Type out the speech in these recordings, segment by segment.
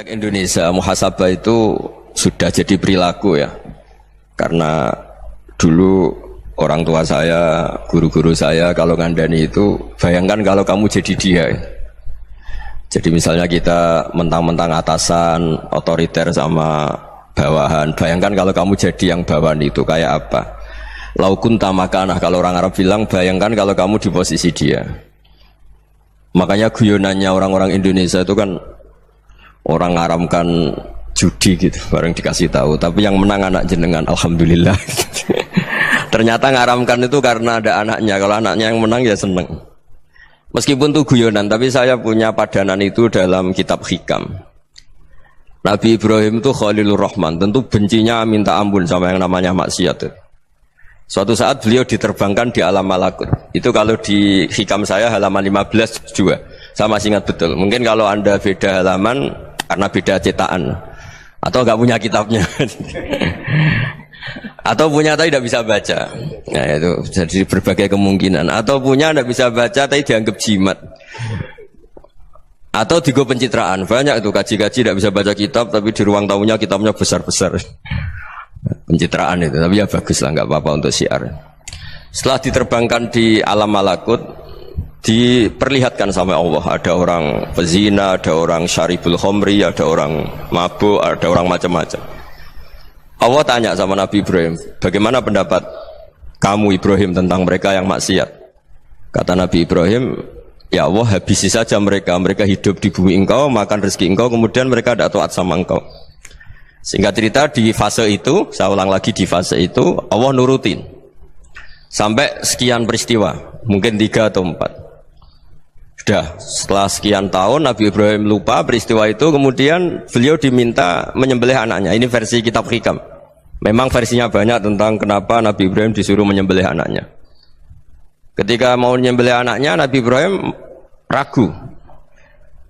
Indonesia muhasabah itu sudah jadi perilaku ya, karena dulu orang tua saya, guru-guru saya kalau ngandani itu, bayangkan kalau kamu jadi dia. Jadi misalnya kita mentang-mentang atasan, otoriter sama bawahan, bayangkan kalau kamu jadi yang bawahan itu kayak apa. Laukun tamakanah, kalau orang Arab bilang, bayangkan kalau kamu di posisi dia. Makanya guyonannya orang-orang Indonesia itu kan orang ngaramkan judi gitu, bareng dikasih tahu. Tapi yang menang anak jenengan, alhamdulillah. Ternyata ngaramkan itu karena ada anaknya. Kalau anaknya yang menang ya seneng. Meskipun itu guyonan, tapi saya punya padanan itu dalam kitab Hikam. Nabi Ibrahim itu Khalilur Rahman, tentu bencinya minta ampun sama yang namanya maksiat. Suatu saat beliau diterbangkan di alam malakut. Itu kalau di Hikam saya halaman 15 juga. Saya masih ingat betul. Mungkin kalau Anda beda halaman karena beda cetakan, atau nggak punya kitabnya, atau punya tapi tidak bisa baca. Nah itu jadi berbagai kemungkinan. Atau punya tidak bisa baca tapi dianggap jimat, atau digo pencitraan. Banyak itu kaji-kaji tidak bisa baca kitab tapi di ruang tamunya kitabnya besar-besar. Pencitraan itu, tapi ya bagus lah, nggak apa-apa untuk syiar. Setelah diterbangkan di alam malakut, diperlihatkan sama Allah, ada orang pezina, ada orang syaribul khomri, ada orang mabuk, ada orang macam-macam. Allah tanya sama Nabi Ibrahim, bagaimana pendapat kamu Ibrahim tentang mereka yang maksiat? Kata Nabi Ibrahim, ya Allah, habisi saja mereka. Mereka hidup di bumi engkau, makan rezeki engkau, kemudian mereka tidak taat sama engkau. Singkat cerita, di fase itu, saya ulang lagi, di fase itu Allah nurutin sampai sekian peristiwa, mungkin 3 atau 4. Sudah setelah sekian tahun Nabi Ibrahim lupa peristiwa itu, kemudian beliau diminta menyembelih anaknya. Ini versi kitab Hikam. Memang versinya banyak tentang kenapa Nabi Ibrahim disuruh menyembelih anaknya. Ketika mau menyembelih anaknya, Nabi Ibrahim ragu.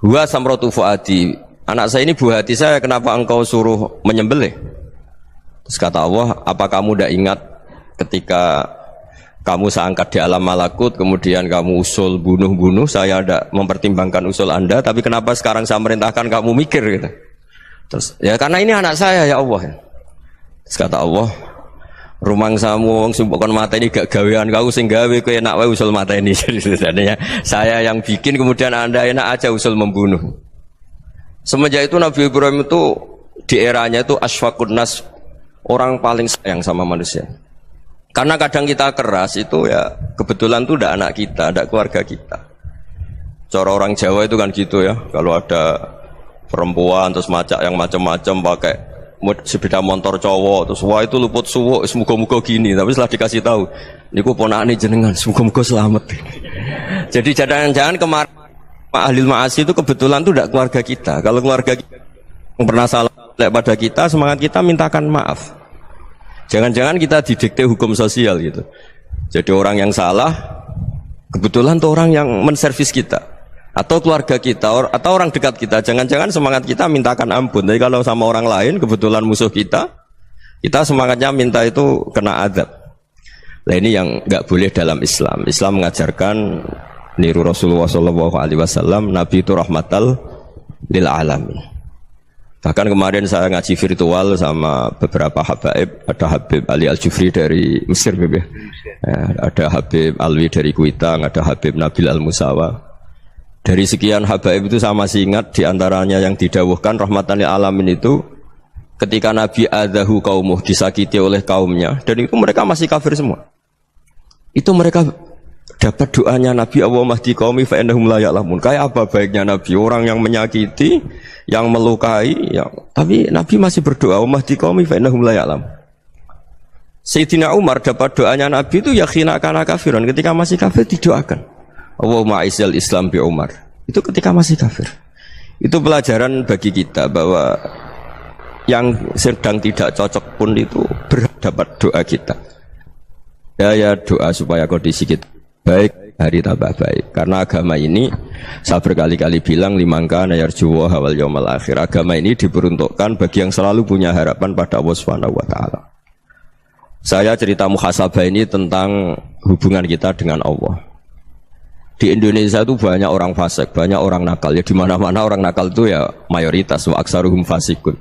Huwa samratu fuadi, anak saya ini buah hati saya, kenapa engkau suruh menyembelih? Terus kata Allah, apa kamu tidak ingat ketika kamu saya angkat di alam malakut, kemudian kamu usul bunuh-bunuh, saya tidak mempertimbangkan usul Anda, tapi kenapa sekarang saya merintahkan kamu mikir gitu? Terus, ya karena ini anak saya ya Allah. Terus kata Allah, rumang samu wong sumpukon mata ini gak gawean kau sing gawe kowe enak wae usul mata ini. Jadi sebenarnya saya yang bikin, kemudian Anda enak aja usul membunuh. Semenjak itu Nabi Ibrahim itu di eranya itu asfaqun nas, orang paling sayang sama manusia. Karena kadang kita keras itu ya kebetulan itu tidak anak kita, tidak keluarga kita. Cara orang Jawa itu kan gitu ya, kalau ada perempuan terus macak yang macam-macam pakai sepeda motor cowok, terus wah itu luput suwuk, semoga-moga gini. Tapi setelah dikasih tahu, niku ponakane jenengan, semoga-moga selamat. Jadi jangan-jangan kemarin ahli ma'asi itu kebetulan itu tidak keluarga kita. Kalau keluarga kita yang pernah salah pada kita, semangat kita mintakan maaf. Jangan-jangan kita didikte hukum sosial gitu. Jadi orang yang salah kebetulan itu orang yang menservis kita, atau keluarga kita, atau orang dekat kita. Jangan-jangan semangat kita mintakan ampun. Tapi kalau sama orang lain kebetulan musuh kita semangatnya minta itu kena adab. Nah ini yang nggak boleh dalam Islam. Islam mengajarkan niru Rasulullah SAW, Nabi itu rahmatal lil alamin. Bahkan kemarin saya ngaji virtual sama beberapa habaib, ada Habib Ali Al-Jufri dari Mesir, ya, ada Habib Alwi dari Kuitang, ada Habib Nabil Al-Musawa. Dari sekian habaib itu saya masih ingat diantaranya yang didawuhkan rahmatan lil alamin itu ketika Nabi adahu kaumuh, disakiti oleh kaumnya, dan itu mereka masih kafir semua. Itu mereka dapat doanya Nabi, Allahumma hdi qaumi fa innahum la ya'lamun. Kayak apa baiknya Nabi, orang yang menyakiti, yang melukai, tapi Nabi masih berdoa, Allahumma hdi qaumi fa innahum la ya'lamun. Sayyidina Umar dapat doanya Nabi itu yakhina kana kafiran, ketika masih kafir didoakan, Allahumma aizzal Islam bi Umar. Itu ketika masih kafir. Itu pelajaran bagi kita bahwa yang sedang tidak cocok pun itu berdapat doa kita. Ya doa supaya kondisi kita baik, hari tambah baik. Karena agama ini, saya berkali-kali bilang, limangkana yarjuwa wal yaumal akhir. Agama ini diperuntukkan bagi yang selalu punya harapan pada Allah Subhanahu wa taala. Saya cerita muhasabah ini tentang hubungan kita dengan Allah. Di Indonesia itu banyak orang fasik, banyak orang nakal. Ya di mana-mana orang nakal itu ya mayoritas, wa aksaruhum fasikun.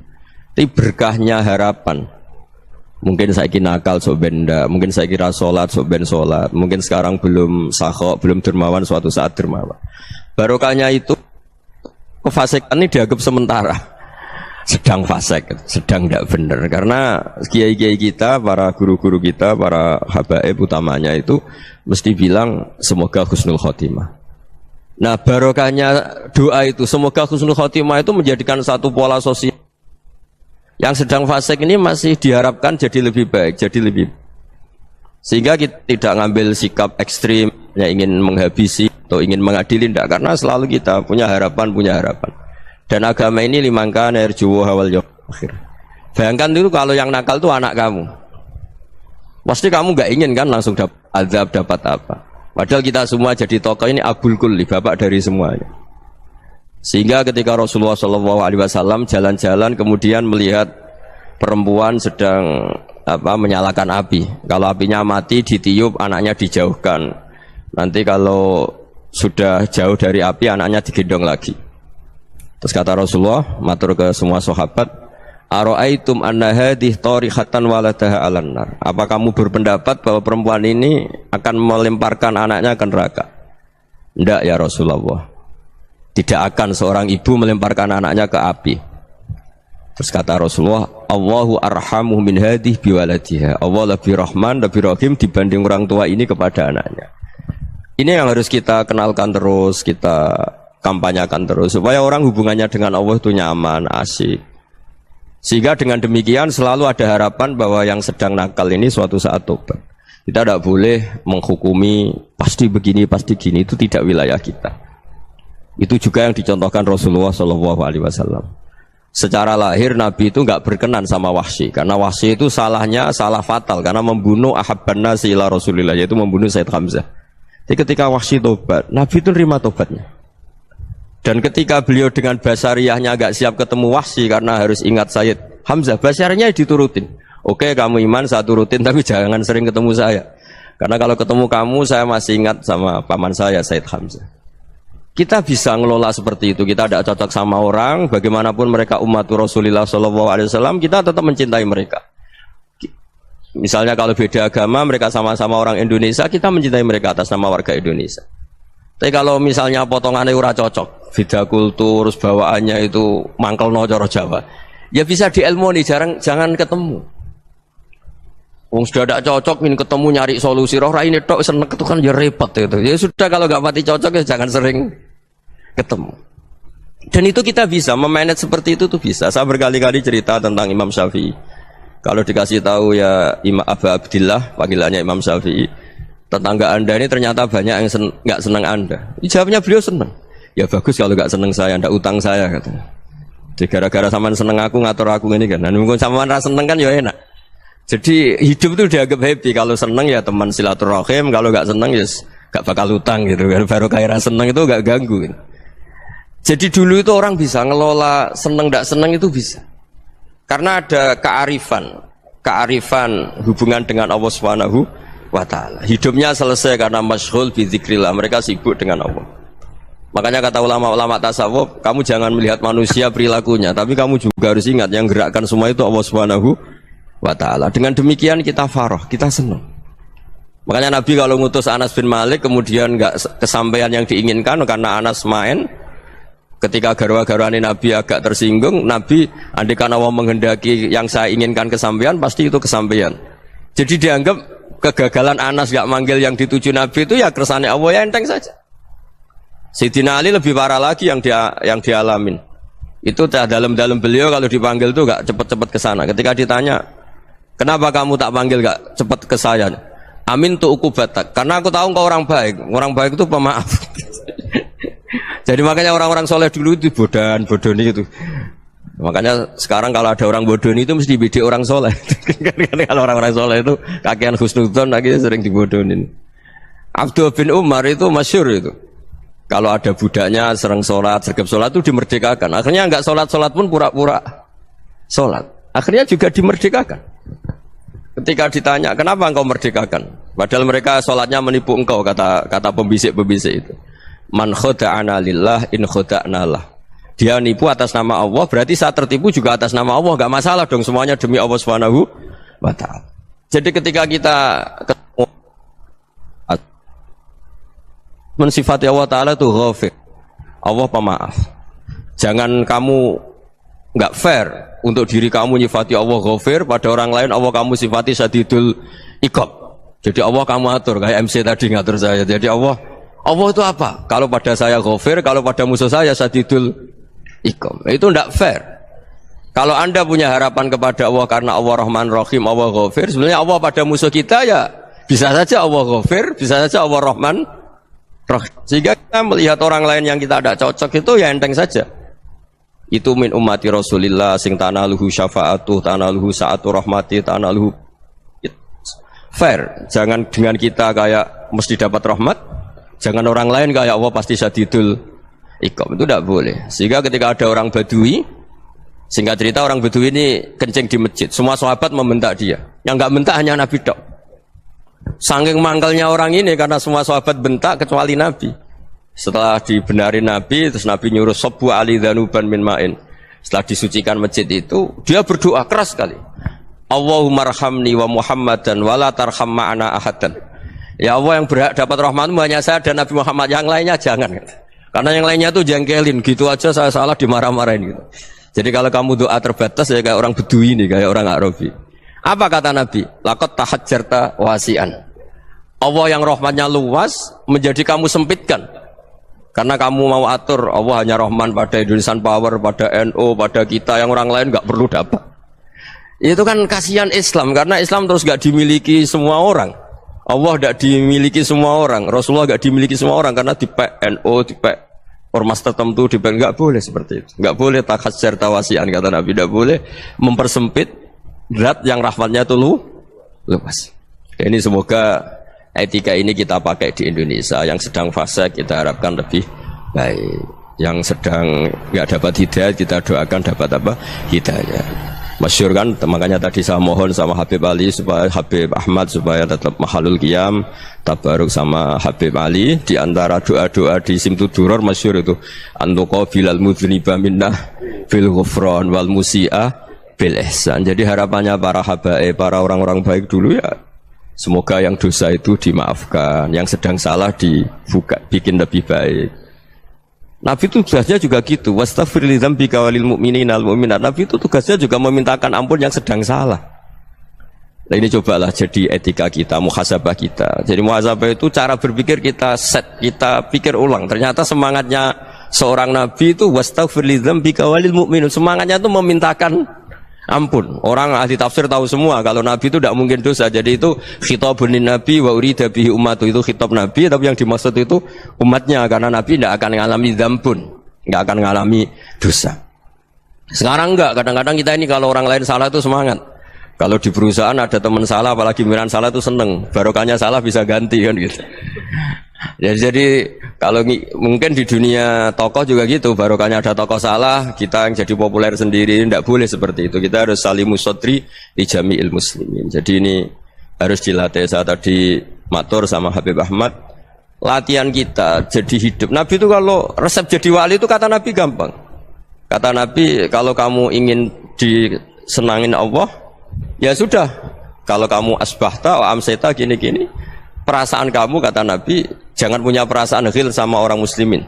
Tapi berkahnya harapan. Mungkin saya kira nakal sok benda, mungkin saya kira sholat sok ben sholat, mungkin sekarang belum sakhok, belum dermawan, suatu saat dermawan. Barokahnya itu kefasikan ini dianggap sementara. Sedang fasik, sedang tidak benar. Karena kiai-kiai kita, para guru-guru kita, para habaib utamanya itu mesti bilang semoga husnul khotimah. Nah barokahnya doa itu semoga husnul khotimah itu menjadikan satu pola sosial. Yang sedang fasik ini masih diharapkan jadi lebih baik, jadi lebih. Sehingga kita tidak ngambil sikap ekstrim, yang ingin menghabisi atau ingin mengadili, tidak. Karena selalu kita punya harapan. Dan agama ini limangkan erjuwo hawal yawm akhir. Bayangkan dulu kalau yang nakal itu anak kamu. Pasti kamu nggak ingin kan langsung dapat azab, dapat apa. Padahal kita semua jadi tokoh ini abul kulli, bapak dari semuanya. Sehingga ketika Rasulullah SAW jalan-jalan kemudian melihat perempuan sedang menyalakan api. Kalau apinya mati ditiup, anaknya dijauhkan. Nanti kalau sudah jauh dari api, anaknya digendong lagi. Terus kata Rasulullah, matur ke semua sahabat, Aro'aitum anna hadih tarihatan waladaha alan nar. Apa kamu berpendapat bahwa perempuan ini akan melemparkan anaknya ke neraka? Tidak ya Rasulullah. Tidak akan seorang ibu melemparkan anaknya ke api. Terus kata Rasulullah, Allahu arhamu min hadih biwaladiha. Allah lebih rahman, lebih rahim dibanding orang tua ini kepada anaknya. Ini yang harus kita kenalkan terus, kita kampanyakan terus supaya orang hubungannya dengan Allah itu nyaman, asik. Sehingga dengan demikian selalu ada harapan bahwa yang sedang nakal ini suatu saat tobat. Kita tidak boleh menghukumi pasti begini, pasti gini, itu tidak wilayah kita. Itu juga yang dicontohkan Rasulullah SAW. Secara lahir Nabi itu nggak berkenan sama Wahsy, karena Wahsy itu salahnya salah fatal karena membunuh ahabban nasi ila Rasulillah, yaitu membunuh Sayyid Hamzah. Jadi ketika Wahsy tobat, Nabi itu nerima tobatnya. Dan ketika beliau dengan basariyahnya agak siap ketemu Wahsy karena harus ingat Sayyid Hamzah, basariyahnya diturutin. Oke, kamu iman, saya turutin, tapi jangan sering ketemu saya. Karena kalau ketemu kamu, saya masih ingat sama paman saya, Sayyid Hamzah. Kita bisa ngelola seperti itu. Kita tidak cocok sama orang, bagaimanapun mereka umatur Rasulullah SAW, kita tetap mencintai mereka. Misalnya kalau beda agama, mereka sama-sama orang Indonesia, kita mencintai mereka atas nama warga Indonesia. Tapi kalau misalnya potongannya ora cocok, beda kultur, bawaannya itu mangkel no coro Jawa, ya bisa diilmoni, jangan ketemu. Wong sudah tidak cocok, ingin ketemu nyari solusi. Roh ini tok seneng itu kan ya repot itu. Ya sudah kalau nggak pati cocok ya jangan sering ketemu. Dan itu kita bisa memanage seperti itu tuh bisa. Saya berkali-kali cerita tentang Imam Syafi'i. Kalau dikasih tahu ya Imam Abu Abdillah, panggilannya Imam Syafi'i, tetangga anda ini ternyata banyak yang nggak senang anda. Jawabnya beliau senang. Ya bagus kalau nggak senang saya, ndak utang saya katanya. Jadi gara-gara saman seneng aku ngatur aku ini kan. Dan mungkin saman rasa seneng kan ya enak. Jadi hidup itu dianggap happy. Kalau seneng ya teman silaturahim, kalau nggak seneng ya nggak bakal utang gitu kan. Baru kaya seneng itu nggak ganggu. Gitu. Jadi dulu itu orang bisa ngelola seneng nggak seneng itu bisa. Karena ada kearifan hubungan dengan Allah Subhanahu wa ta'ala. Hidupnya selesai karena masyghul bi dzikrillah, mereka sibuk dengan Allah. Makanya kata ulama-ulama tasawuf, kamu jangan melihat manusia perilakunya, tapi kamu juga harus ingat yang gerakkan semua itu Allah Subhanahu wa ta'ala. Dengan demikian kita farah, kita senang. Makanya Nabi kalau ngutus Anas bin Malik kemudian nggak kesampaian yang diinginkan karena Anas main, ketika garwa-garwani Nabi agak tersinggung, Nabi andai karena Allah menghendaki yang saya inginkan kesampaian, pasti itu kesampaian. Jadi dianggap kegagalan Anas gak manggil yang dituju Nabi itu ya kersane Allah, ya enteng saja. Sayyidina Ali lebih parah lagi yang dialamin. Itu dalam-dalam beliau kalau dipanggil itu gak cepat-cepat ke sana. Ketika ditanya, kenapa kamu tak panggil gak cepat ke saya? Amin tu ukubatak. Karena aku tahu kau orang baik. Orang baik itu pemaaf. Jadi makanya orang-orang soleh dulu itu bodoh itu. Makanya sekarang kalau ada orang bodoh itu mesti bidik orang soleh. Kalau orang-orang soleh itu kakean husnudzon lagi sering dibodohin. Abdul bin Umar itu masyhur itu. Kalau ada budaknya sering sholat, sergap sholat itu dimerdekakan. Akhirnya nggak sholat pun pura-pura sholat. Akhirnya juga dimerdekakan. Ketika ditanya kenapa engkau merdekakan, padahal mereka sholatnya menipu engkau, kata pembisik-pembisik itu. Man khoda'ana lillah in khoda'na lah. Dia nipu atas nama Allah, berarti saat tertipu juga atas nama Allah, enggak masalah dong, semuanya demi Allah Subhanahu wa ta'ala. Jadi ketika kita ketemu mensifati Allah Ta'ala itu ghafir, Allah pemaaf. Jangan kamu enggak fair untuk diri kamu nyifati Allah ghafir, pada orang lain Allah kamu sifati syadidul iqab. Jadi Allah kamu atur, kayak MC tadi ngatur saya. Jadi Allah itu apa? Kalau pada saya ghafir, kalau pada musuh saya syadidul iqab. Itu tidak fair. Kalau Anda punya harapan kepada Allah karena Allah Rahman Rahim, Allah ghafir, sebenarnya Allah pada musuh kita ya bisa saja Allah ghafir, bisa saja Allah Rahman Rahim. Sehingga kita melihat orang lain yang kita tidak cocok itu ya enteng saja. Itu min ummati Rasulillah sing tanaluhu syafa'atuh, tanaluhu sa'atu rahmati, tanaluhu fair. Jangan dengan kita kayak mesti dapat rahmat, jangan orang lain kayak Allah pasti syadidul iqab. Itu tidak boleh. Sehingga ketika ada orang Badui, singkat cerita orang Badui ini kencing di masjid, semua sahabat membentak dia. Yang enggak bentak hanya Nabi tok. Saking mangkalnya orang ini karena semua sahabat bentak kecuali Nabi. Setelah dibenarin Nabi, terus Nabi nyuruh sabbu ali dhanuban min ma'in. Setelah disucikan masjid itu, dia berdoa keras sekali. Allahumma arhamni wa Muhammadan wa la tarham ma'ana ahadan. Ya Allah, yang berhak dapat rahmatmu hanya saya dan Nabi Muhammad, yang lainnya jangan. Karena yang lainnya tuh jengkelin, gitu aja saya salah dimarah-marahin gitu. Jadi kalau kamu doa terbatas ya kayak orang Bedui ini, kayak orang Arabi. Apa kata Nabi? Laqad tahajjarta wasi'an. Allah yang rahmatnya luas menjadi kamu sempitkan. Karena kamu mau atur Allah hanya Rahman pada Indonesian Power, pada NU, pada kita, yang orang lain nggak perlu dapat. Itu kan kasihan Islam, karena Islam terus gak dimiliki semua orang. Allah gak dimiliki semua orang, Rasulullah gak dimiliki semua orang, karena di NU, di ormas tertentu, di gak boleh seperti itu. Gak boleh takhasyar tawasian, kata Nabi, gak boleh mempersempit zat yang rahmatnya itu luas. Ini semoga etika ini kita pakai di Indonesia. Yang sedang fase kita harapkan lebih baik. Yang sedang gak dapat hidayah kita doakan dapat apa? Hidayah. Masyhur kan, makanya tadi saya mohon sama Habib Ali supaya Habib Ahmad supaya tetap mahalul qiyam tabaruk sama Habib Ali. Di antara doa-doa di Simtuduror masyhur itu antuqa bilal mudhniba minnah bil ghufran wal musi'ah bil ihsan. Jadi harapannya para habaib, para orang-orang baik dulu ya semoga yang dosa itu dimaafkan, yang sedang salah dibuka, bikin lebih baik. Nabi itu tugasnya juga gitu. Wastaghfir li dzambika walil mu'minina wal mu'minat. Nabi itu tugasnya juga memintakan ampun yang sedang salah. Nah ini cobalah jadi etika kita, muhasabah kita. Jadi muhasabah itu cara berpikir kita set, kita pikir ulang. Ternyata semangatnya seorang nabi itu wastaghfir li dzambika walil mu'minun. Semangatnya itu memintakan ampun. Orang ahli tafsir tahu semua kalau Nabi itu tidak mungkin dosa. Jadi itu khitabun Nabi wa urida bihi ummatu, itu khitab Nabi, tapi yang dimaksud itu umatnya, karena Nabi tidak akan mengalami dzambun, tidak akan mengalami dosa. Sekarang enggak, kadang-kadang kita ini kalau orang lain salah itu semangat. Kalau di perusahaan ada teman salah, apalagi miran salah itu seneng, barokahnya salah bisa ganti kan gitu. Jadi kalau mungkin di dunia tokoh juga gitu, barokahnya ada tokoh salah, kita yang jadi populer sendiri, tidak boleh seperti itu. Kita harus salimus sodri di jami'il muslimin. Jadi ini harus dilatih. Saya tadi matur sama Habib Ahmad, latihan kita jadi hidup. Nabi itu kalau resep jadi wali itu kata Nabi gampang. Kata Nabi, kalau kamu ingin disenangin Allah, ya sudah. Kalau kamu asbahta wa amseta gini-gini, perasaan kamu, kata Nabi, jangan punya perasaan ghil sama orang muslimin.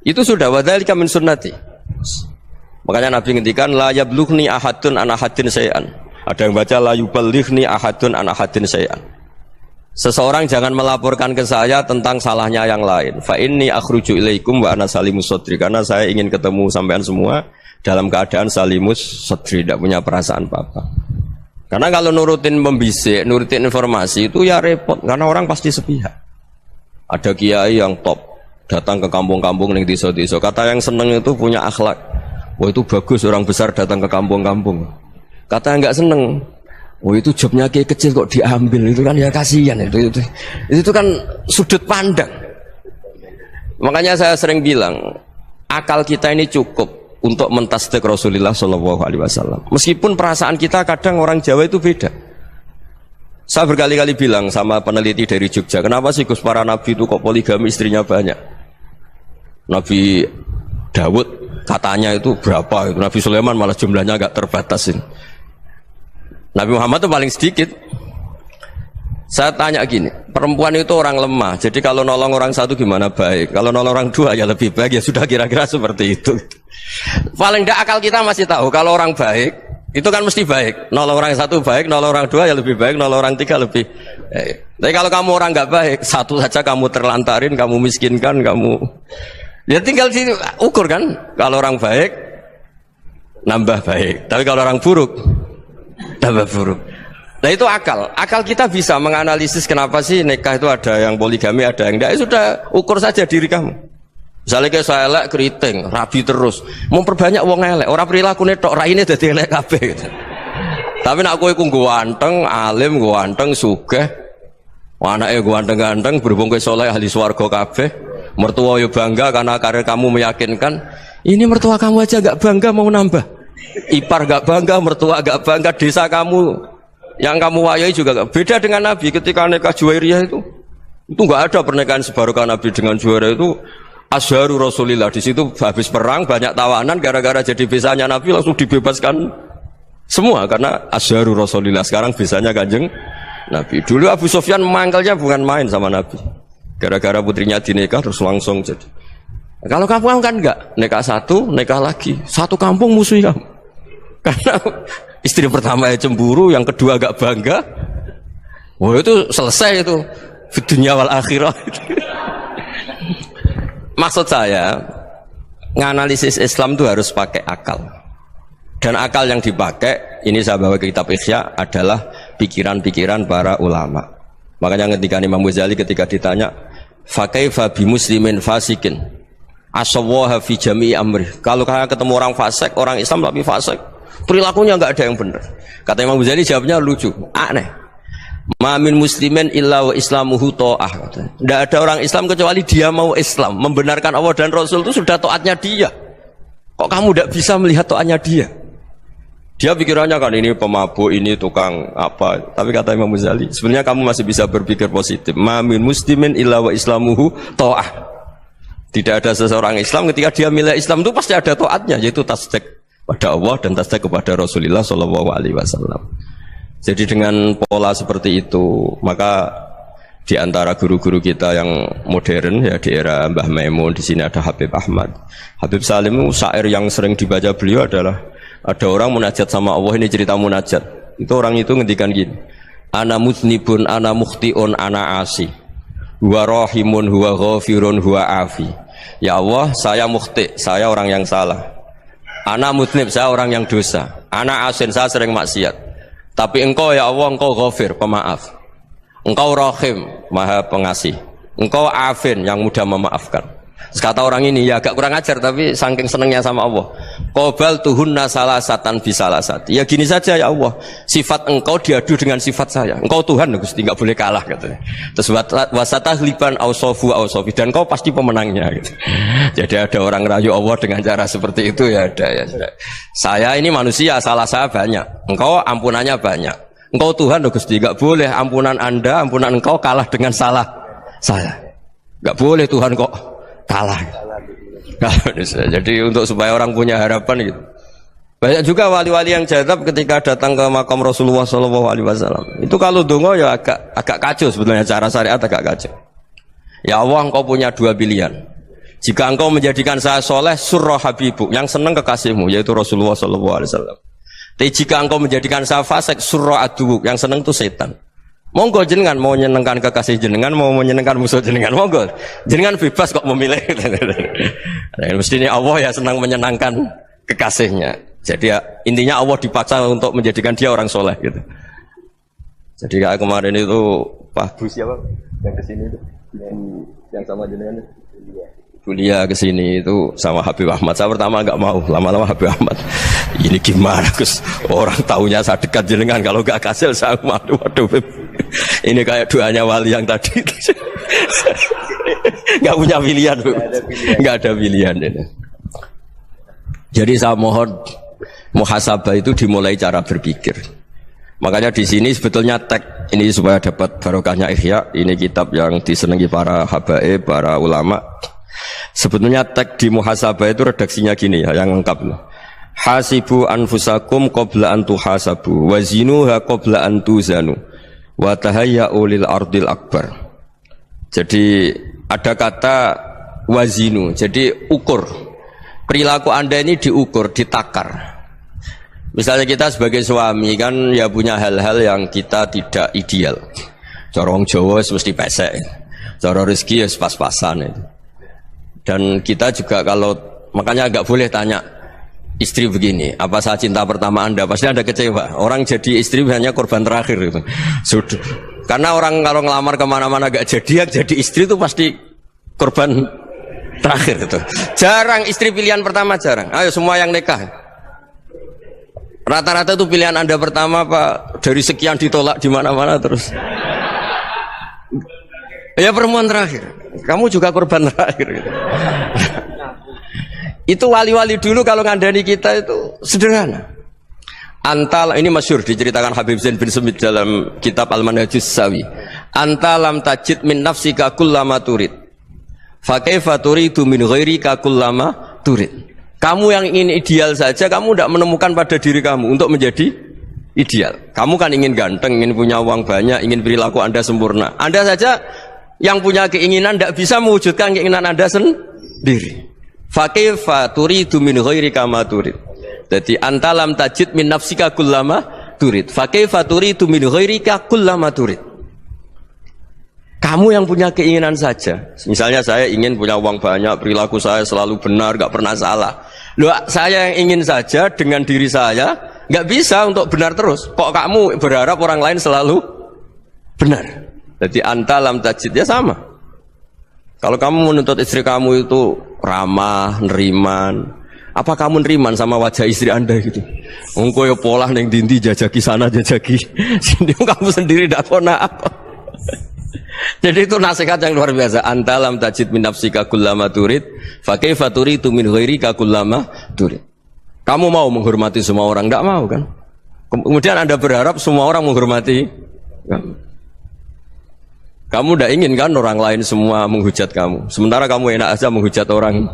Itu sudah wadzalika min sunnati. Makanya Nabi ngendikan la yablughni ahadun an ahadin syai'an. Ada yang baca la yuballighni ahadun an ahadin syai'an. Seseorang jangan melaporkan ke saya tentang salahnya yang lain. Fa inni akhruju ilaikum wa ana salimus sadri. Karena saya ingin ketemu sampean semua dalam keadaan salimus sadri, tidak punya perasaan apa-apa. Karena kalau nurutin membisik, nurutin informasi itu ya repot, karena orang pasti sepihak. Ada kiai yang top, datang ke kampung-kampung ning desa-desa. Kata yang seneng itu punya akhlak. Wah itu bagus orang besar datang ke kampung-kampung. Kata yang nggak seneng, wah itu jobnya kiai kecil kok diambil, itu kan ya kasihan itu kan sudut pandang. Makanya saya sering bilang, akal kita ini cukup untuk mentasdik Rasulullah Shallallahu Alaihi Wasallam. Meskipun perasaan kita kadang orang Jawa itu beda. Saya berkali-kali bilang sama peneliti dari Jogja, kenapa sih Gus para nabi itu kok poligami istrinya banyak? Nabi Dawud katanya itu berapa itu. Nabi Sulaiman malah jumlahnya agak terbatasin. Nabi Muhammad itu paling sedikit. Saya tanya gini, perempuan itu orang lemah, jadi kalau nolong orang satu gimana baik, kalau nolong orang dua ya lebih baik, ya sudah kira-kira seperti itu. Paling tidak akal kita masih tahu kalau orang baik itu kan mesti baik, nolong orang satu baik, nolong orang dua ya lebih baik, nolong orang tiga lebih baik. Tapi kalau kamu orang nggak baik, satu saja kamu terlantarin, kamu miskinkan, kamu ya tinggal diukur kan. Kalau orang baik nambah baik, tapi kalau orang buruk tambah buruk. Nah itu akal kita bisa menganalisis kenapa sih nikah itu ada yang poligami, ada yang tidak. Sudah ukur saja diri kamu. Misalnya kayak saya elek keriting, rabi terus, memperbanyak wong elek, orang perilaku netok, raine dadi elek kabeh. Gitu. Tapi nak kowe iku ganteng, alim, ganteng, sugih, anake ganteng-ganteng, berhubung kowe saleh ahli swarga kabeh, mertua yo bangga karena karir kamu meyakinkan. Ini mertua kamu aja gak bangga mau nambah. Ipar gak bangga, mertua gak bangga, desa kamu yang kamu wayai juga gak beda dengan Nabi ketika nikah Juwairiyah itu nggak ada pernikahan sebarokah Nabi dengan Juwairiyah itu asharu Rasulillah. Di situ habis perang banyak tawanan gara-gara jadi besanya Nabi langsung dibebaskan semua karena asharu Rasulillah. Sekarang besanya Kanjeng Nabi. Dulu Abu Sufyan mangkalnya bukan main sama Nabi gara-gara putrinya dinikah terus langsung jadi. Kalau kamu kan enggak, nikah satu, nikah lagi, satu kampung musuh kamu karena istri pertama ya cemburu, yang kedua agak bangga. Wah itu selesai itu dunia wal akhirah. Maksud saya nganalisis Islam itu harus pakai akal. Dan akal yang dipakai ini saya bawa ke kitab Ihya adalah pikiran-pikiran para ulama. Makanya ketika Imam Ghazali ketika ditanya fakaifa bi muslimin fasikin asawwaha fi jami'i amri. Kalau kalian ketemu orang fasik, orang Islam tapi fasik, perilakunya nggak ada yang benar. Kata Imam Ghazali jawabnya lucu, aneh. Ma min muslimin illa wa islamuhu ta'ah. Tidak ada orang Islam kecuali dia mau Islam, membenarkan Allah dan Rasul itu sudah taatnya dia. Kok kamu tidak bisa melihat taatnya dia? Dia pikirannya kan ini pemabuk, ini tukang apa. Tapi kata Imam Ghazali, sebenarnya kamu masih bisa berpikir positif. Ma min muslimin illa wa islamuhu ta'ah. Tidak ada seseorang Islam ketika dia milih Islam itu pasti ada taatnya, yaitu tasdik pada Allah dan tasdik kepada Rasulullah Shallallahu Alaihi Wasallam. Jadi dengan pola seperti itu, maka di antara guru-guru kita yang modern ya di era Mbah Maimun, di sini ada Habib Ahmad, Habib Salim, syair yang sering dibaca beliau adalah ada orang munajat sama Allah. Ini cerita munajat. Itu orang itu ngendikan gini, ana muznibun, ana mukhtiun, ana asi, huwa rahimun, huwa ghafirun, huwa afi. Ya Allah, saya mukhti, saya orang yang salah. Ana mutnib, saya orang yang dosa. Ana asin, saya sering maksiat. Tapi engkau ya Allah, engkau ghafir, pemaaf. Engkau rahim, maha pengasih. Engkau afin, yang mudah memaafkan. Kata orang ini, ya agak kurang ajar, tapi saking senengnya sama Allah. Qobal tuhunna salasatan bisalasati. Ya gini saja ya Allah, sifat engkau diadu dengan sifat saya. Engkau Tuhan, Gusti, nggak boleh kalah katanya. Terus wasatahliban ausofu ausofi, dan engkau pasti pemenangnya gitu. Jadi ada orang rayu Allah dengan cara seperti itu ya ada ya. Saya ini manusia, salah saya banyak. Engkau ampunannya banyak. Engkau Tuhan, Gusti, nggak boleh ampunan Anda, ampunan engkau kalah dengan salah saya. Nggak boleh Tuhan kok kalah. Jadi untuk supaya orang punya harapan gitu. Banyak juga wali-wali yang jadab ketika datang ke makam Rasulullah SAW. Itu kalau dongo ya agak kacau sebetulnya, cara syariat agak kacau. Ya Allah, engkau punya dua pilihan. Jika engkau menjadikan saya soleh, surah habibuk, yang senang kekasihmu, yaitu Rasulullah SAW. Tapi jika engkau menjadikan saya fasik, surah adubuk, yang senang itu setan. Monggo jenengan mau menyenangkan kekasih jenengan, mau menyenangkan musuh jenengan, monggo jenengan bebas kok memilih. Mestinya Allah ya senang menyenangkan kekasihnya. Jadi ya, intinya Allah dipaksa untuk menjadikan dia orang soleh gitu. Jadi kayak kemarin itu Pak Bu siapa yang kesini itu, yang sama jenengan kuliah kesini itu sama Habib Ahmad. Saya pertama nggak mau, lama-lama Habib Ahmad ini gimana Gus, orang taunya saya dekat jenengan, kalau nggak kasil saya waduh ini kayak doanya wali yang tadi. Nggak punya pilihan, nggak ada pilihan ini. Jadi saya mohon muhasabah itu dimulai cara berpikir. Makanya di sini sebetulnya tag ini supaya dapat barokahnya Ihya. Ini kitab yang disenangi para habaib, para ulama. Sebetulnya teks di muhasabah itu redaksinya gini ya, yang lengkap. Hasibu anfusakum qabla an tuhasabu wa zinuha qabla an tuzanu wa tahayya'u lil ardil akbar. Jadi ada kata wazinu, jadi ukur. Perilaku Anda ini diukur, ditakar. Misalnya kita sebagai suami kan ya punya hal-hal yang kita tidak ideal. Cara wong Jawa mesti pesek. Cara rezeki ya pas-pasan itu. Dan kita juga kalau makanya enggak boleh tanya istri begini, apa saya cinta pertama Anda? Pasti Anda kecewa. Orang jadi istri hanya korban terakhir gitu. Sudah. Karena orang kalau ngelamar kemana-mana gak jadi, yang jadi istri itu pasti korban terakhir gitu. Jarang istri pilihan pertama, jarang. Ayo semua yang nikah. Rata-rata itu pilihan Anda pertama Pak, dari sekian ditolak di mana-mana terus. Ya perempuan terakhir. Kamu juga korban terakhir gitu. Itu wali-wali dulu kalau ngandani kita itu sederhana. Antal ini masyhur diceritakan Habib Zain bin Semit dalam kitab Al-Manhajus Sawi. Antalam tajid min nafsika kullama turid. Fa kaifa turidu min ghairika kullama turid. Kamu yang ingin ideal saja kamu tidak menemukan pada diri kamu untuk menjadi ideal. Kamu kan ingin ganteng, ingin punya uang banyak, ingin perilaku Anda sempurna. Anda saja yang punya keinginan tidak bisa mewujudkan keinginan Anda sendiri. Fakaifa turidu min ghairika ma turid. Jadi anta lam tajid min nafsika kullama turid. Fakaifa turidu min ghairika kullama turid. Kamu yang punya keinginan saja. Misalnya saya ingin punya uang banyak, perilaku saya selalu benar, enggak pernah salah. Loh, saya yang ingin saja dengan diri saya enggak bisa untuk benar terus. Kok kamu berharap orang lain selalu benar? Jadi anta lam tajid ya sama. Kalau kamu menuntut istri kamu itu ramah, neriman, apa kamu neriman sama wajah istri Anda gitu? Engkau ya pola neng dindi jajaki sana jajaki sini, kamu sendiri tidak pernah apa. Jadi itu nasihat yang luar biasa. Anta lam tajid min nafsika kullama turid, fa kaifa turidu min ghairika kullama turid. Kamu mau menghormati semua orang? Tidak mau kan? Kemudian Anda berharap semua orang menghormati kamu. Kamu tidak ingin kan orang lain semua menghujat kamu. Sementara kamu enak aja menghujat orang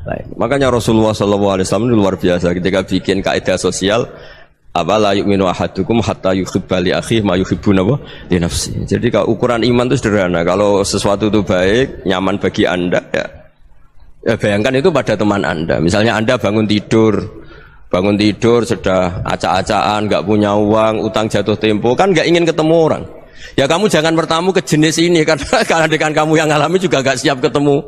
lain. Makanya Rasulullah SAW itu luar biasa ketika bikin kaidah sosial. Apa la yu'minu ahadukum hatta yuhibba li akhihi ma yuhibbu li nafsi. Jadi kalau ukuran iman itu sederhana. Kalau sesuatu itu baik, nyaman bagi Anda, ya bayangkan itu pada teman Anda. Misalnya Anda bangun tidur sudah acak-acakan, nggak punya uang, utang jatuh tempo, kan nggak ingin ketemu orang. Ya kamu jangan bertamu ke jenis ini karena dengan kamu yang alami juga gak siap ketemu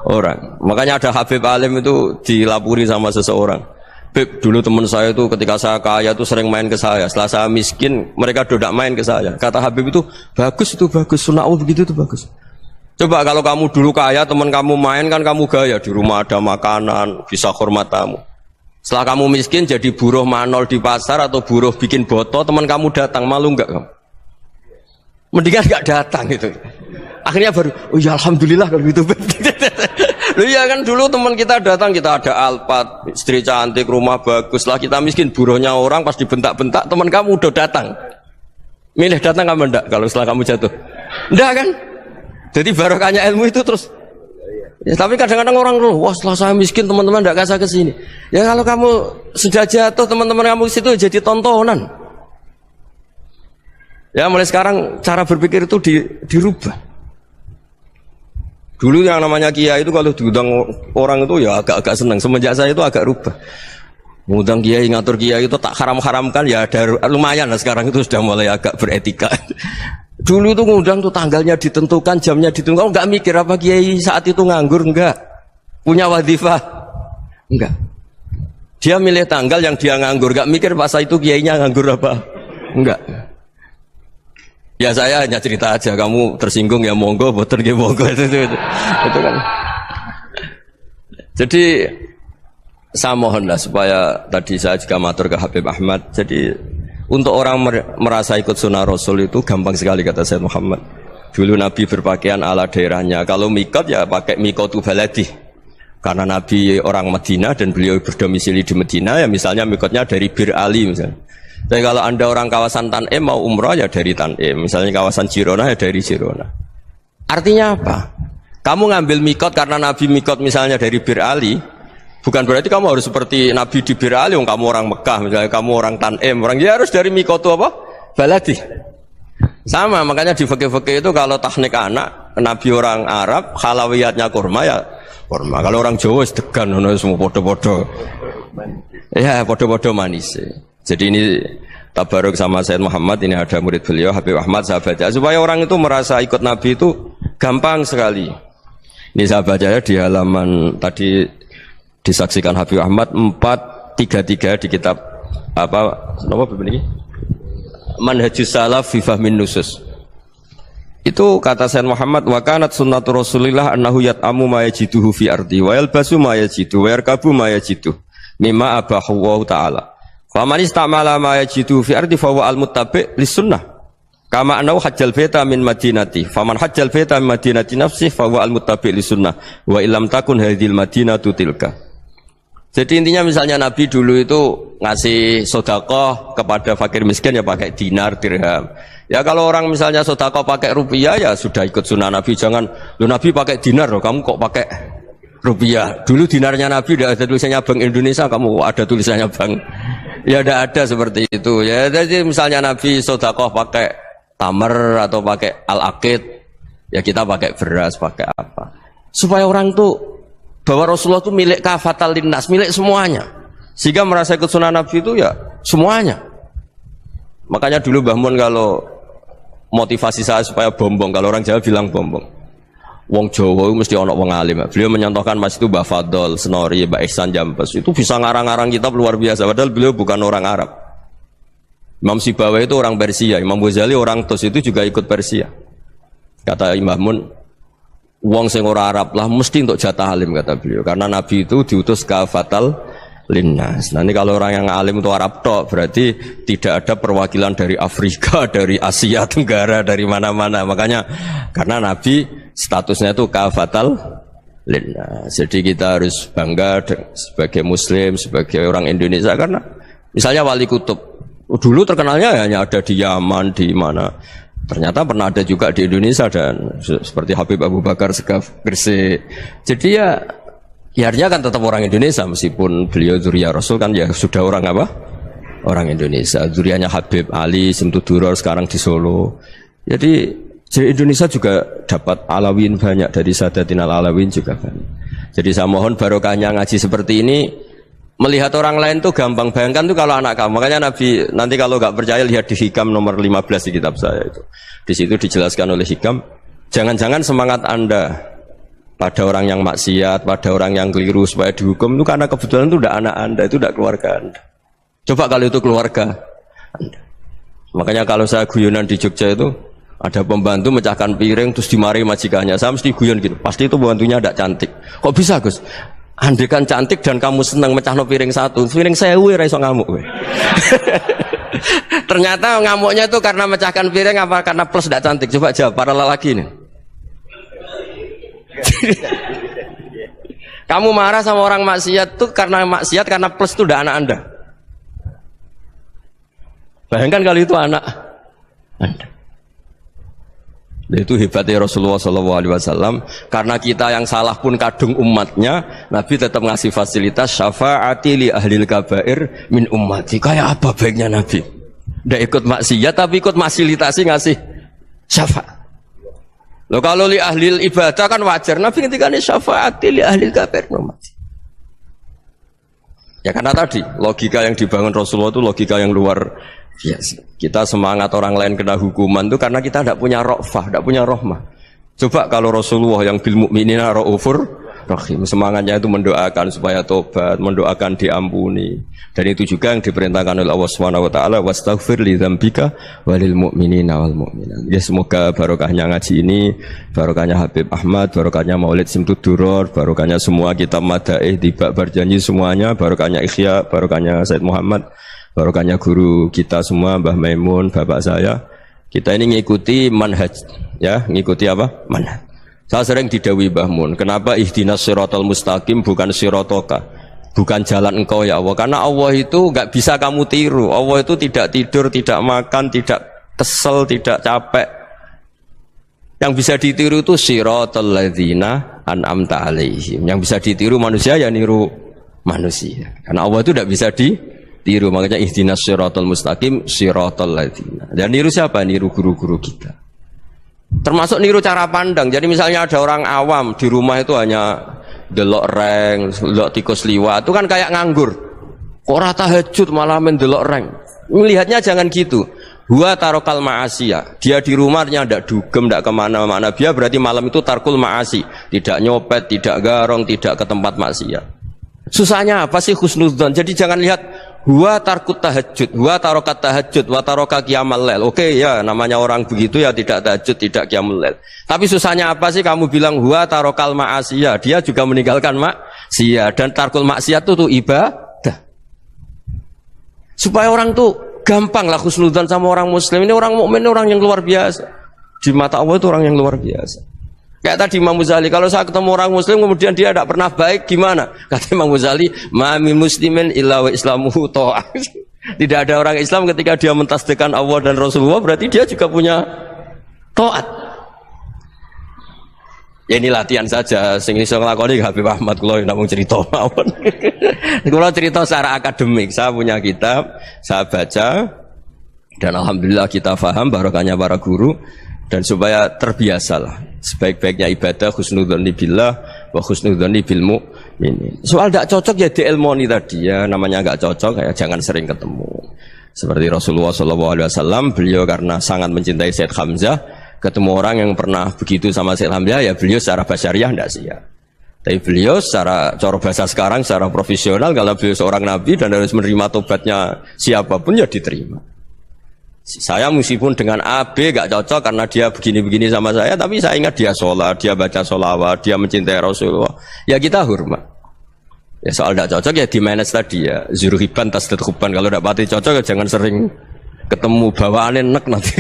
orang. Makanya ada Habib Alim itu dilapuri sama seseorang. Beb, dulu teman saya itu ketika saya kaya itu sering main ke saya. Setelah saya miskin, mereka tidak main ke saya. Kata Habib itu bagus, sunahul begitu itu bagus. Coba kalau kamu dulu kaya, teman kamu main kan kamu gaya. Di rumah ada makanan, bisa hormat tamu. Setelah kamu miskin jadi buruh manol di pasar atau buruh bikin boto, teman kamu datang, malu enggak kamu? Mendingan gak datang gitu. Akhirnya baru, oh ya alhamdulillah kalau gitu. Loh ya kan dulu teman kita datang, kita ada Alphard, istri cantik, rumah bagus. Lah kita miskin, buruhnya orang pas dibentak-bentak, teman kamu udah datang. Milih datang kamu enggak kalau setelah kamu jatuh? Enggak kan? Jadi barokahnya ilmu itu terus. Ya, tapi kadang-kadang orang loh, wah setelah saya miskin teman-teman enggak kasih ke sini. Ya kalau kamu sudah jatuh, teman-teman kamu di situ jadi tontonan. Ya mulai sekarang cara berpikir itu dirubah. Dulu yang namanya kiai itu kalau diundang orang itu ya agak-agak senang. Semenjak saya itu agak rubah. Mengundang kiai, ngatur kiai itu tak haram-haramkan ya ada lumayan lah sekarang itu sudah mulai agak beretika. Dulu itu ngundang tuh tanggalnya ditentukan, jamnya ditentukan. Enggak mikir apa kiai saat itu nganggur, enggak. Punya wadifah, enggak. Dia milih tanggal yang dia nganggur, enggak mikir pas itu kiainya nganggur apa, enggak. Ya saya hanya cerita aja, kamu tersinggung ya monggo, boten nggih monggo itu kan. Jadi saya mohonlah supaya tadi saya juga matur ke Habib Ahmad. Jadi untuk orang merasa ikut sunnah Rasul itu gampang sekali kata Sayyid Muhammad. Dulu Nabi berpakaian ala daerahnya. Kalau mikot ya pakai mikotu baladi. Karena Nabi orang Madinah dan beliau berdomisili di Madinah ya misalnya mikotnya dari Bir Ali misalnya. Tapi kalau Anda orang kawasan Tanim mau umrah ya dari Tanim. Misalnya kawasan Jirona ya dari Jirona. Artinya apa? Kamu ngambil mikot karena Nabi mikot misalnya dari Bir Ali, bukan berarti kamu harus seperti Nabi di Bir Ali, kamu orang Mekah, misalnya kamu orang Tanim, orang dia harus dari mikot itu apa? Baladi. Sama, makanya di fikih-fikih itu kalau teknik anak, Nabi orang Arab, halawiyatnya kurma ya kurma. Kalau orang Jawa sedegan, semua podo-podo. Ya, podo-podo manis. Jadi ini tabaruk sama Sayyid Muhammad, ini ada murid beliau Habib Ahmad, sahabatnya, supaya orang itu merasa ikut Nabi itu gampang sekali. Ini saya baca ya di halaman tadi disaksikan Habib Ahmad 433 di kitab apa begini? Manhajus Salaf fi Fahmin Nusus. Itu kata Sayyid Muhammad, wa kanat sunnatu Rasulillah annahu yat'amu ma yajiduhu fi ardi wa yalbasu ma yajidu wa yarkabu ma yajidu mimma abahu Allah taala. Fa man istamala ma yajidu fi ardi fa huwa al-muttabi' lis-sunnah. Kama anau hajjal beta min madinati, faman hajjal beta min madinati nafsi, fahuwa al-muttabi' li sunnah, wa illam takun hadhil madinatu tilka. Jadi intinya misalnya Nabi dulu itu ngasih sedekah kepada fakir miskin ya pakai dinar, dirham. Ya kalau orang misalnya sedekah pakai rupiah ya sudah ikut sunnah Nabi. Jangan, lu Nabi pakai dinar loh, kamu kok pakai rupiah. Dulu dinarnya Nabi tidak ada tulisannya Bank Indonesia, kamu ada tulisannya Bank. Ya tidak ada seperti itu. Ya jadi misalnya Nabi sedekah pakai tamar atau pakai al-aqid, ya kita pakai beras, pakai apa, supaya orang tuh bahwa Rasulullah itu milik kafatal linnas, milik semuanya, sehingga merasa ikut sunnah Nabi itu ya semuanya. Makanya dulu Mbah Mun kalau motivasi saya supaya bombong, kalau orang Jawa bilang bombong, wong Jawa itu mesti ono wong alim. Beliau menyontohkan mas itu Mbah Fadol, Senori, Mbah Ihsan Jambes, itu bisa ngarang-ngarang kitab luar biasa, padahal beliau bukan orang Arab. Imam Sibawai itu orang Persia, Imam Ghazali orang Tos itu juga ikut Persia. Kata Imam Mun, wong sing ora Arab lah mesti untuk jatah alim, kata beliau. Karena Nabi itu diutus kafatal linnas. Nah ini kalau orang yang alim itu Arab tok, berarti tidak ada perwakilan dari Afrika, dari Asia Tenggara, dari mana-mana. Makanya karena Nabi statusnya itu kafatal linnas. Jadi kita harus bangga sebagai Muslim, sebagai orang Indonesia, karena misalnya Wali Kutub dulu terkenalnya hanya ada di Yaman, di mana. Ternyata pernah ada juga di Indonesia, dan seperti Habib Abu Bakar Segaf Gresik. Jadi ya artinya kan tetap orang Indonesia, meskipun beliau zuriyah Rasul kan ya sudah orang apa? Orang Indonesia. Zuriyahnya Habib Ali Simtuduror sekarang di Solo. Jadi Indonesia juga dapat alawin banyak, dari Sadatin al-Alawin juga banyak. Jadi saya mohon barokahnya ngaji seperti ini. Melihat orang lain tuh gampang, bayangkan tuh kalau anak kamu. Makanya Nabi, nanti kalau nggak percaya lihat di Hikam nomor 15 di kitab saya itu. Di situ dijelaskan oleh Hikam, jangan-jangan semangat Anda pada orang yang maksiat, pada orang yang keliru supaya dihukum itu karena kebetulan itu udah anak Anda, itu udah keluarga Anda. Coba kalau itu keluarga Anda. Makanya kalau saya guyonan di Jogja itu, ada pembantu mecahkan piring terus dimarahi majikannya, saya mesti guyon gitu, pasti itu pembantunya tidak cantik. Kok bisa Gus? Andai kan cantik dan kamu senang mecahno piring satu, piring 1000 ra iso ngamuk kowe. Ternyata ngamuknya itu karena mecahkan piring apa karena plus tidak cantik? Coba jawab para lelaki ini. Kamu marah sama orang maksiat tuh karena maksiat, karena plus itu udah anak Anda. Bayangkan kalau itu anak Anda. Itu hebatnya Rasulullah SAW, karena kita yang salah pun kadung umatnya, Nabi tetap ngasih fasilitas syafaati li ahlil kabair min ummati. Kayak apa baiknya Nabi? Nggak ikut maksiat tapi ikut fasilitasi ngasih syafaat. Loh kalau li ahlil ibadah kan wajar, Nabi ketika ini syafaati li ahlil kabair min ummati. Ya karena tadi logika yang dibangun Rasulullah itu logika yang luar biasa. Kita semangat orang lain kena hukuman itu karena kita tidak punya ra'fah, tidak punya rahmah. Coba kalau Rasulullah yang bil mu'minina ra'ufur rahim, semangatnya itu mendoakan supaya tobat, mendoakan diampuni. Dan itu juga yang diperintahkan oleh Allah Subhanahu wa taala, wastaghfir li dzambika walil mu'minina wal mu'minat. Ya semoga barokahnya ngaji ini, barokahnya Habib Ahmad, barokahnya Maulid Simtuduror, barokahnya semua kitab madaih, tiba berjanji semuanya, barokahnya Ikhya, barokahnya Said Muhammad, barokahnya guru kita semua, Mbah Maimun, bapak saya. Kita ini ngikuti manhaj, ya, ngikuti apa? Manhaj. Saya sering didhawuhi Mbah Mun, kenapa ihdinas siratal mustaqim bukan siratoka, bukan jalan engkau ya Allah? Karena Allah itu nggak bisa kamu tiru. Allah itu tidak tidur, tidak makan, tidak kesel, tidak capek. Yang bisa ditiru itu siratal ladzina an'amta alaihim. Yang bisa ditiru manusia ya niru manusia. Karena Allah itu tidak bisa ditiru. Makanya ihdinas siratal mustaqim siratal ladzina. Dan niru siapa? Niru guru-guru kita. Termasuk niru cara pandang. Jadi misalnya ada orang awam di rumah itu hanya delok reng, delok tikus liwat, itu kan kayak nganggur. Ora tahajud malah mendelok reng. Melihatnya jangan gitu. Huwa tarokal ma'asiyah. Dia di rumahnya tidak dugem, tidak kemana-mana. Dia berarti malam itu tarkul ma'asi. Tidak nyopet, tidak garong, tidak ke tempat maksiat. Susahnya apa sih husnudzon? Jadi jangan lihat huwa tarkut tahajud, huwa tarokat tahajud, wa taroka qiyamal lail. Oke ya, namanya orang begitu ya tidak tahajud, tidak qiyamul lail. Tapi susahnya apa sih kamu bilang huwa tarokal ma'asiyah? Dia juga meninggalkan maksiat, dan tarkul maksiat itu tuh ibadah. Supaya orang tuh gampang lah husnudzon sama orang muslim. Ini orang mukmin, orang yang luar biasa. Di mata Allah itu orang yang luar biasa. Kayak tadi Imam Ghazali, kalau saya ketemu orang muslim kemudian dia tidak pernah baik, gimana? Kata Imam Ghazali, ma min muslimin illa wa islamuhu ta'ah. Tidak ada orang Islam ketika dia mentasbihkan Allah dan Rasulullah, berarti dia juga punya taat. Ya ini latihan saja, sing iso nglakoni Habib Ahmad kula namung cerita mawon. Kula cerita secara akademik, saya punya kitab, saya baca dan alhamdulillah kita paham barokahnya para guru, dan supaya terbiasalah sebaik-baiknya ibadah husnudzonni billah wa husnudzonni bil mu'minin. Soal tidak cocok ya diilmoni tadi ya, namanya enggak cocok ya jangan sering ketemu. Seperti Rasulullah SAW, beliau karena sangat mencintai Sayyid Hamzah, ketemu orang yang pernah begitu sama Sayyid Hamzah, ya beliau secara basyariah tidak siap. Tapi beliau secara cara bahasa sekarang, secara profesional, kalau beliau seorang nabi dan harus menerima tobatnya siapapun ya diterima. Saya meskipun dengan A, B gak cocok karena dia begini-begini sama saya, tapi saya ingat dia sholat, dia baca sholawat, dia mencintai Rasulullah, ya kita hormat. Ya soal tidak cocok ya di manage tadi ya, zuruhiban tasdid huban. Kalau tidak pati cocok ya jangan sering ketemu, bawaannya enek nanti.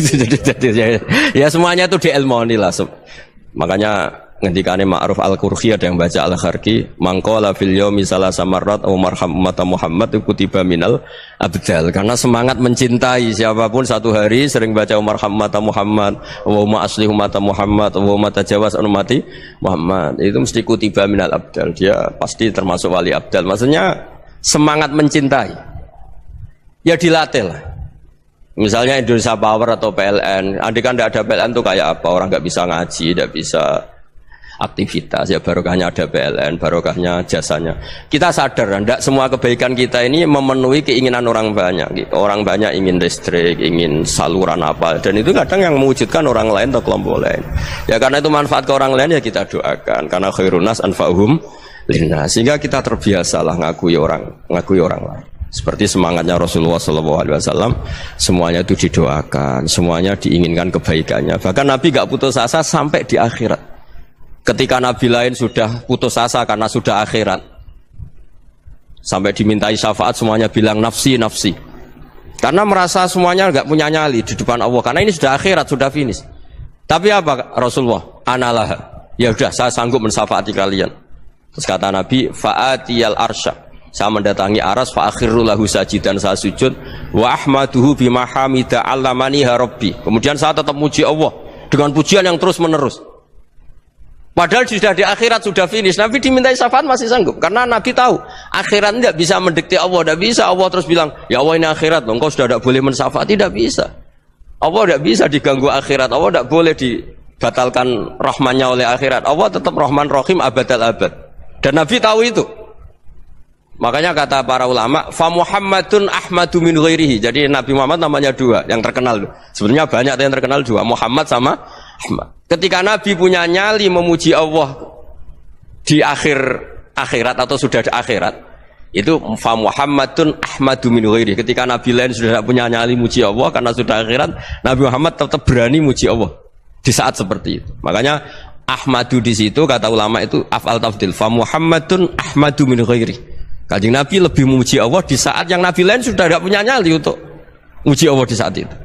Ya semuanya itu diilmoni lah. Makanya ngendikane Ma'ruf Al-Qurhi ada yang baca Al-Kharqi, mangqala fil yaumi salasa marrat aw marham ummata Muhammad kutiba minal abdal. Karena semangat mencintai siapapun satu hari sering baca marham ummata Muhammad, wa ma asli ummata Muhammad, wa ma tajawaz an ummati Muhammad, itu mesti kutiba minal abdal. Dia pasti termasuk wali abdal. Maksudnya semangat mencintai ya dilatih lah. Misalnya Indonesia Power atau PLN, andai kan tidak ada PLN itu kayak apa? Orang nggak bisa ngaji, tidak bisa aktivitas, ya barokahnya ada PLN, barokahnya jasanya. Kita sadar, tidak semua kebaikan kita ini memenuhi keinginan orang banyak. Orang banyak ingin listrik, ingin saluran apa, dan itu kadang yang mewujudkan orang lain atau kelompok lain. Ya karena itu manfaat ke orang lain ya kita doakan. Karena khairun nas anfa'uhum linnas. Sehingga kita terbiasalah ngakui orang lain. Seperti semangatnya Rasulullah SAW, semuanya itu didoakan, semuanya diinginkan kebaikannya. Bahkan Nabi gak putus asa sampai di akhirat. Ketika Nabi lain sudah putus asa karena sudah akhirat, sampai dimintai syafaat semuanya bilang nafsi, nafsi. Karena merasa semuanya gak punya nyali di depan Allah. Karena ini sudah akhirat, sudah finish. Tapi apa Rasulullah? Analah. Ya udah, saya sanggup mensyafaati kalian. Terus kata Nabi, fa'atiyal arsya. Saya mendatangi aras, fa'akhirru lahu sajidan, saya sujud, wa ahmaduhu bima hamida allamaniha rabbi. Kemudian saya tetap muji Allah dengan pujian yang terus menerus. Padahal sudah di akhirat, sudah finish. Nabi dimintai syafaat masih sanggup. Karena Nabi tahu akhirat tidak bisa mendikte Allah. Tidak bisa Allah terus bilang, ya Allah ini akhirat, engkau sudah tidak boleh mensyafaati. Tidak bisa. Allah tidak bisa diganggu akhirat. Allah tidak boleh dibatalkan rahmannya oleh akhirat. Allah tetap Rahman Rahim abadal abad. Dan Nabi tahu itu. Makanya kata para ulama, fa Muhammadun ahmadu min ghairihi. Jadi Nabi Muhammad namanya dua yang terkenal. Sebenarnya banyak yang terkenal dua, Muhammad sama Ahmad. Ketika Nabi punya nyali memuji Allah di akhirat atau sudah di akhirat, itu fa Muhammadun ahmadu min ghairihi. Ketika Nabi lain sudah tidak punya nyali muji Allah karena sudah akhirat, Nabi Muhammad tetap berani muji Allah di saat seperti itu. Makanya Ahmadu di situ kata ulama itu af'al tafdil, fa Muhammadun ahmadu min ghairihi. Kanjeng Nabi lebih memuji Allah di saat yang Nabi lain sudah tidak punya nyali untuk memuji Allah di saat itu.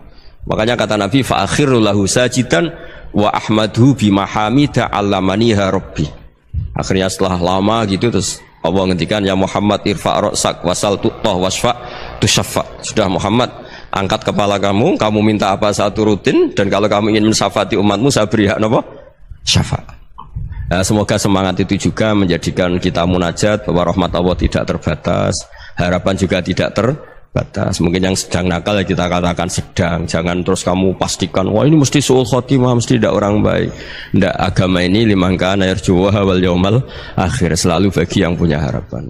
Makanya kata Nabi, fa'akhirru lahu sajidan wa ahmadhu bimahamida allamaniha rabbi. Akhirnya setelah lama gitu terus Allah ngendikan, ya Muhammad irfa' ra'sak wasal tu'tah wasfa' tusyaffa. Sudah Muhammad, angkat kepala kamu minta apa saya turutin, dan kalau kamu ingin mensyafaati umatmu saya beri hak apa? syafaat. Nah, semoga semangat itu juga menjadikan kita munajat bahwa rahmat Allah tidak terbatas, harapan juga tidak terbatas. Mungkin yang sedang nakal ya kita katakan sedang, jangan terus kamu pastikan wah ini mesti suul khotimah, mesti tidak orang baik. Tidak, agama ini liman kana yarju wal yaumal akhir, selalu bagi yang punya harapan.